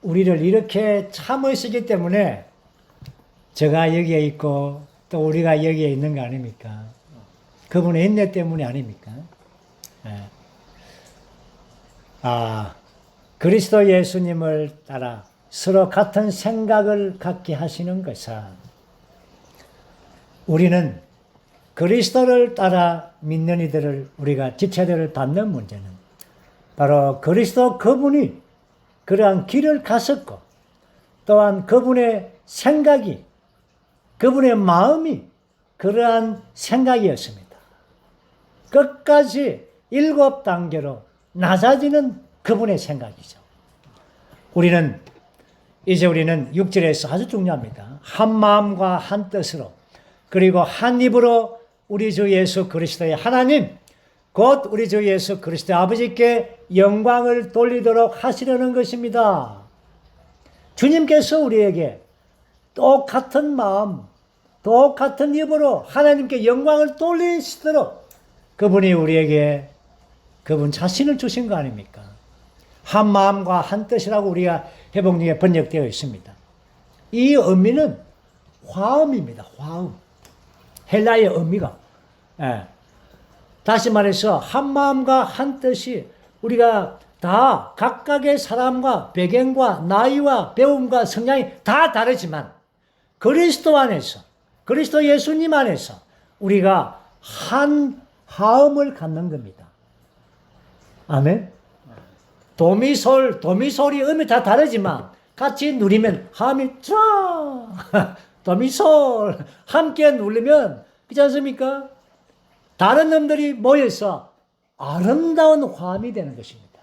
우리를 이렇게 참으시기 때문에 제가 여기에 있고 또 우리가 여기에 있는 거 아닙니까? 그분의 인내 때문이 아닙니까? 그리스도 예수님을 따라 서로 같은 생각을 갖게 하시는 것은, 우리는 그리스도를 따라 믿는 이들을, 우리가 지체들을 받는 문제는 바로 그리스도 그분이 그러한 길을 갔었고, 또한 그분의 생각이, 그분의 마음이 그러한 생각이었습니다. 끝까지 7단계로 낮아지는 그분의 생각이죠. 우리는 6절에서 아주 중요합니다. 한 마음과 한 뜻으로, 그리고 한 입으로 우리 주 예수 그리스도의 하나님, 곧 우리 주 예수 그리스도의 아버지께 영광을 돌리도록 하시려는 것입니다. 주님께서 우리에게 똑같은 마음, 똑같은 입으로 하나님께 영광을 돌리시도록 그분이 우리에게 그분 자신을 주신 거 아닙니까? 한 마음과 한 뜻이라고 우리가 회복력에 번역되어 있습니다. 이 의미는 화음입니다. 화음. 헬라의 의미가. 다시 말해서 한 마음과 한 뜻이, 우리가 다 각각의 사람과 배경과 나이와 배움과 성향이 다 다르지만 그리스도 안에서, 그리스도 예수님 안에서 우리가 한 화음을 갖는 겁니다. 아멘. 도미솔이 음이 다 다르지만 같이 누리면 화음이 쫙 도미솔 함께 누르면, 그렇지 않습니까? 다른 놈들이 모여서 아름다운 화음이 되는 것입니다.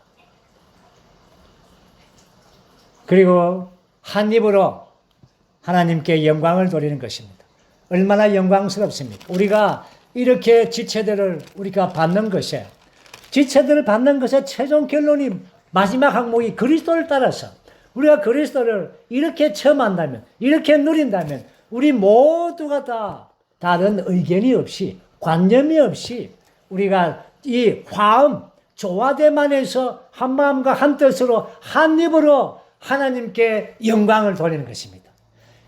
그리고 한 입으로 하나님께 영광을 돌리는 것입니다. 얼마나 영광스럽습니까? 우리가 이렇게 지체들을 우리가 받는 것에, 지체들을 받는 것의 최종 결론이, 마지막 항목이 그리스도를 따라서 우리가 그리스도를 이렇게 체험한다면, 이렇게 누린다면, 우리 모두가 다 다른 의견이 없이, 관념이 없이 우리가 이 화음, 조화대만에서 한 마음과 한 뜻으로 한 입으로 하나님께 영광을 돌리는 것입니다.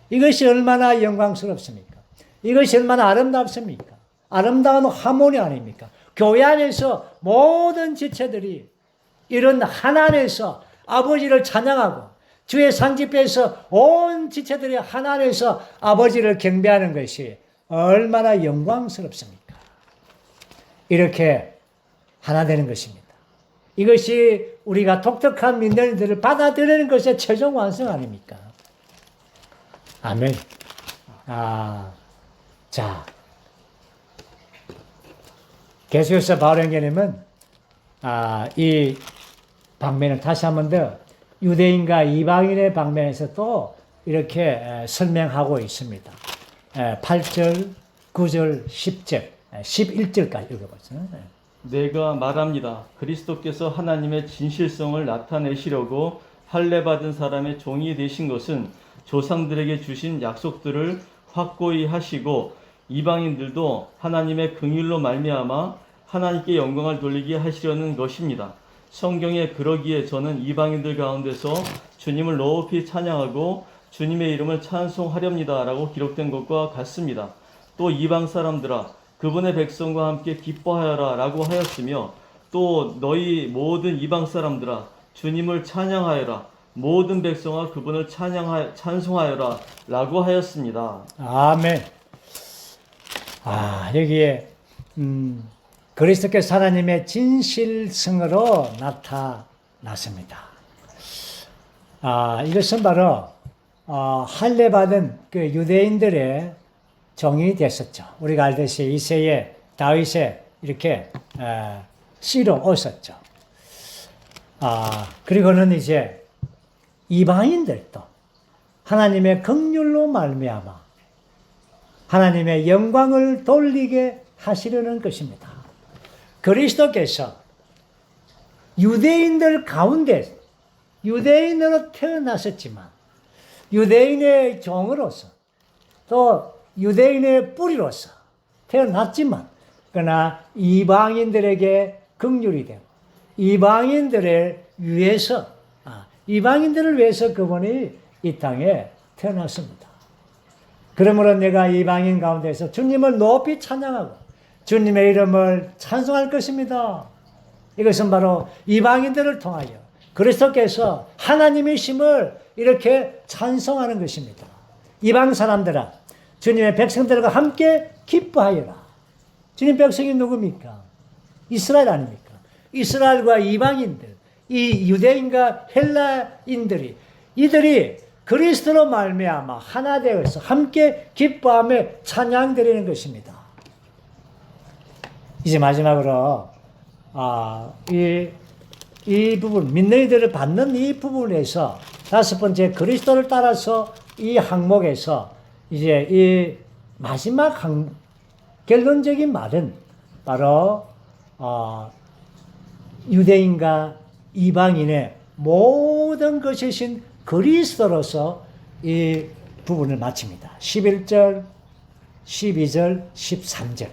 이것이 얼마나 영광스럽습니까? 이것이 얼마나 아름답습니까? 아름다운 하모니 아닙니까? 교회 안에서 모든 지체들이 이런 하나 안에서 아버지를 찬양하고, 주의 상집회에서 온 지체들이 하나 안에서 아버지를 경배하는 것이 얼마나 영광스럽습니까? 이렇게 하나 되는 것입니다. 이것이 우리가 독특한 믿는이들을 받아들이는 것의 최종 완성 아닙니까? 아멘. 자, 계속해서 바울행전에는 이 방면을 다시 한 번 더 유대인과 이방인의 방면에서 또 이렇게 설명하고 있습니다. 8절, 9절, 10절, 11절까지 읽어보세요. 내가 말합니다. 그리스도께서 하나님의 진실성을 나타내시려고 할례받은 사람의 종이 되신 것은 조상들에게 주신 약속들을 확고히 하시고 이방인들도 하나님의 긍휼로 말미암아 하나님께 영광을 돌리게 하시려는 것입니다. 성경에 그러기에 저는 이방인들 가운데서 주님을 높이 찬양하고 주님의 이름을 찬송하렵니다 라고 기록된 것과 같습니다. 또 이방 사람들아 그분의 백성과 함께 기뻐하여라 라고 하였으며, 또 너희 모든 이방 사람들아 주님을 찬양하여라, 모든 백성아 그분을 찬송하여라 라고 하였습니다. 아멘. 여기에 그리스도께서 하나님의 진실성으로 나타났습니다. 이것은 바로 할례받은 그 유대인들의 종이 됐었죠. 우리가 알듯이 이새의 다윗에 이렇게 씨로 오셨죠. 그리고는 이제 이방인들도 하나님의 긍휼로 말미암아 하나님의 영광을 돌리게 하시려는 것입니다. 그리스도께서 유대인들 가운데 유대인으로 태어나셨지만 유대인의 종으로서 또 유대인의 뿌리로서 태어났지만 그러나 이방인들에게 긍휼이 되고 이방인들을 위해서 그분이 이 땅에 태어났습니다. 그러므로 내가 이방인 가운데서 주님을 높이 찬양하고 주님의 이름을 찬송할 것입니다. 이것은 바로 이방인들을 통하여 그리스도께서 하나님이심을 이렇게 찬송하는 것입니다. 이방 사람들아 주님의 백성들과 함께 기뻐하여라. 주님 백성이 누굽니까? 이스라엘 아닙니까? 이스라엘과 이방인들, 이 유대인과 헬라인들이 이들이 그리스도로 말미암아 하나 되어서 함께 기뻐하며 찬양드리는 것입니다. 이제 마지막으로 이 부분, 믿는 이들을 받는 이 부분에서 다섯 번째 그리스도를 따라서 이 항목에서 이제 이 마지막 결론적인 말은 바로 유대인과 이방인의 모든 것이신 그리스도로서 이 부분을 마칩니다. 11절, 12절, 13절.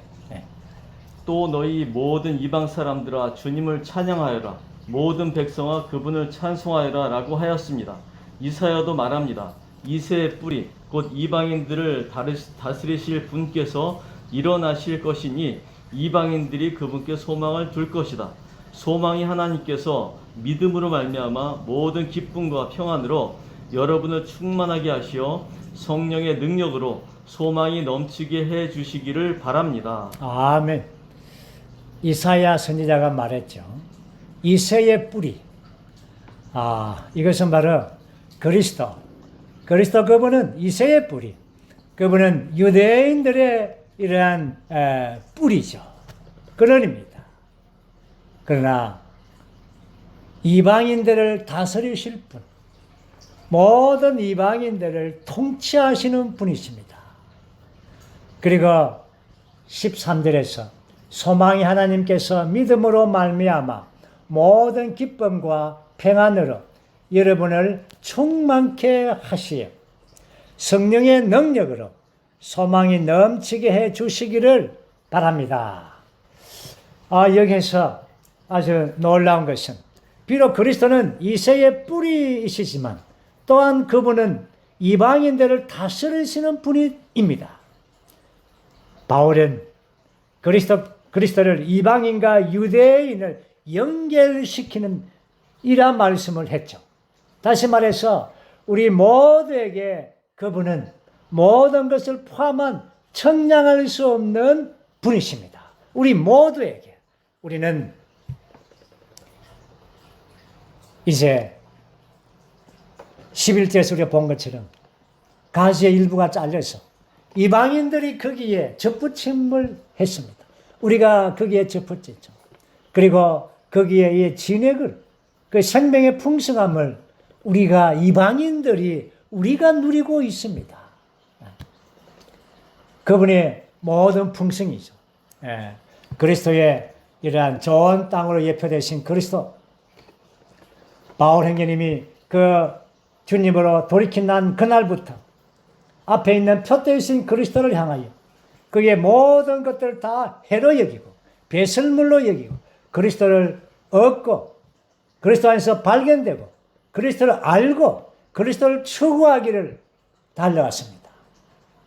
또 너희 모든 이방 사람들아 주님을 찬양하여라. 모든 백성아 그분을 찬송하여라 라고 하였습니다. 이사야도 말합니다. 이새의 뿌리 곧 이방인들을 다스리실 분께서 일어나실 것이니 이방인들이 그분께 소망을 둘 것이다. 소망이 하나님께서 믿음으로 말미암아 모든 기쁨과 평안으로 여러분을 충만하게 하시어 성령의 능력으로 소망이 넘치게 해 주시기를 바랍니다. 아멘. 이사야 선지자가 말했죠. 이새의 뿌리. 이것은 바로 그리스도 그분은 이새의 뿌리. 그분은 유대인들의 이러한 뿌리죠. 근원입니다. 그러나 이방인들을 다스리실 분, 모든 이방인들을 통치하시는 분이십니다. 그리고 13절에서 소망이 하나님께서 믿음으로 말미암아 모든 기쁨과 평안으로 여러분을 충만케 하시어 성령의 능력으로 소망이 넘치게 해 주시기를 바랍니다. 여기서 아주 놀라운 것은 비록 그리스도는 이새의 뿌리이시지만 또한 그분은 이방인들을 다스리시는 분입니다. 바울은 그리스도를 이방인과 유대인을 연결시키는 이러한 말씀을 했죠. 다시 말해서 우리 모두에게 그분은 모든 것을 포함한 청량할 수 없는 분이십니다. 우리 모두에게. 우리는 이제 11절에서 우리가 본 것처럼 가지의 일부가 잘려서 이방인들이 거기에 접붙임을 했습니다. 우리가 거기에 접붙였죠. 그리고 거기에 이 진액을, 그 생명의 풍성함을 우리가 우리가 누리고 있습니다. 그분의 모든 풍성이죠. 그리스도의 이러한 좋은 땅으로 예표되신 그리스도. 바울 형제님이 그 주님으로 돌이킨 난 그날부터 앞에 있는 표대이신 그리스도를 향하여 그의 모든 것들을 다 해로 여기고 배설물로 여기고 그리스도를 얻고 그리스도 안에서 발견되고 그리스도를 알고 그리스도를 추구하기를 달려왔습니다.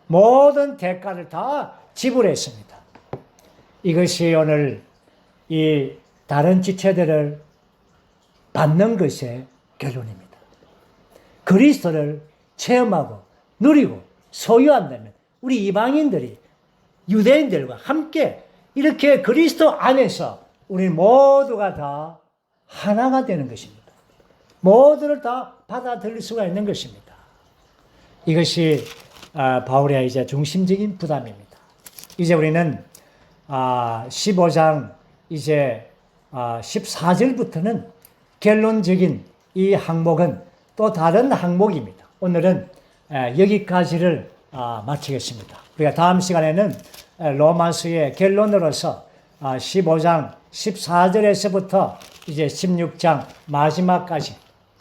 모든 대가를 다 지불했습니다. 이것이 오늘 이 다른 지체들을 받는 것의 결론입니다. 그리스도를 체험하고 누리고 소유한다면 우리 이방인들이 유대인들과 함께 이렇게 그리스도 안에서 우리 모두가 다 하나가 되는 것입니다. 모두를 다 받아들일 수가 있는 것입니다. 이것이 바울의 이제 중심적인 부담입니다. 이제 우리는 15장 이제 14절부터는 결론적인 이 항목은 또 다른 항목입니다. 오늘은 여기까지를 마치겠습니다. 우리가 다음 시간에는 로마서의 결론으로서 15장 14절에서부터 이제 16장 마지막까지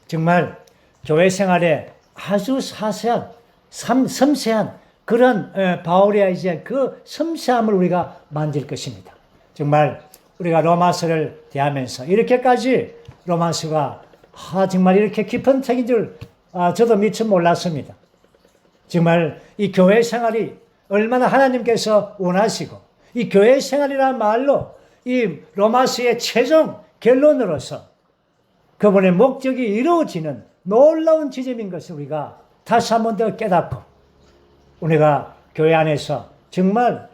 정말 교회 생활에 아주 사소한 섬세한 그런 바울의 이제 그 섬세함을 우리가 만질 것입니다. 정말 우리가 로마서를 대하면서 이렇게까지 로마서가 정말 이렇게 깊은 책인 줄 저도 미처 몰랐습니다. 정말 이 교회 생활이 얼마나 하나님께서 원하시고 이 교회 생활이란 말로 이 로마서의 최종 결론으로서 그분의 목적이 이루어지는 놀라운 지점인 것을 우리가 다시 한 번 더 깨닫고 우리가 교회 안에서 정말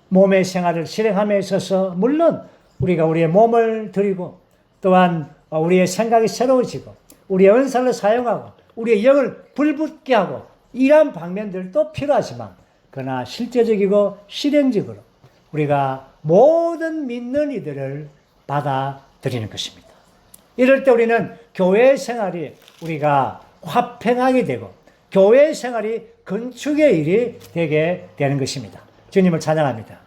몸의 생활을 실행함에 있어서 물론 우리가 우리의 몸을 드리고 또한 우리의 생각이 새로워지고 우리의 은사를 사용하고 우리의 영을 불붙게 하고 이러한 방면들도 필요하지만 그러나 실제적이고 실행적으로 우리가 모든 믿는 이들을 받아들이는 것입니다. 이럴 때 우리는 교회 생활이 우리가 화평하게 되고 교회 생활이 건축의 일이 되게 되는 것입니다. 주님을 찬양합니다.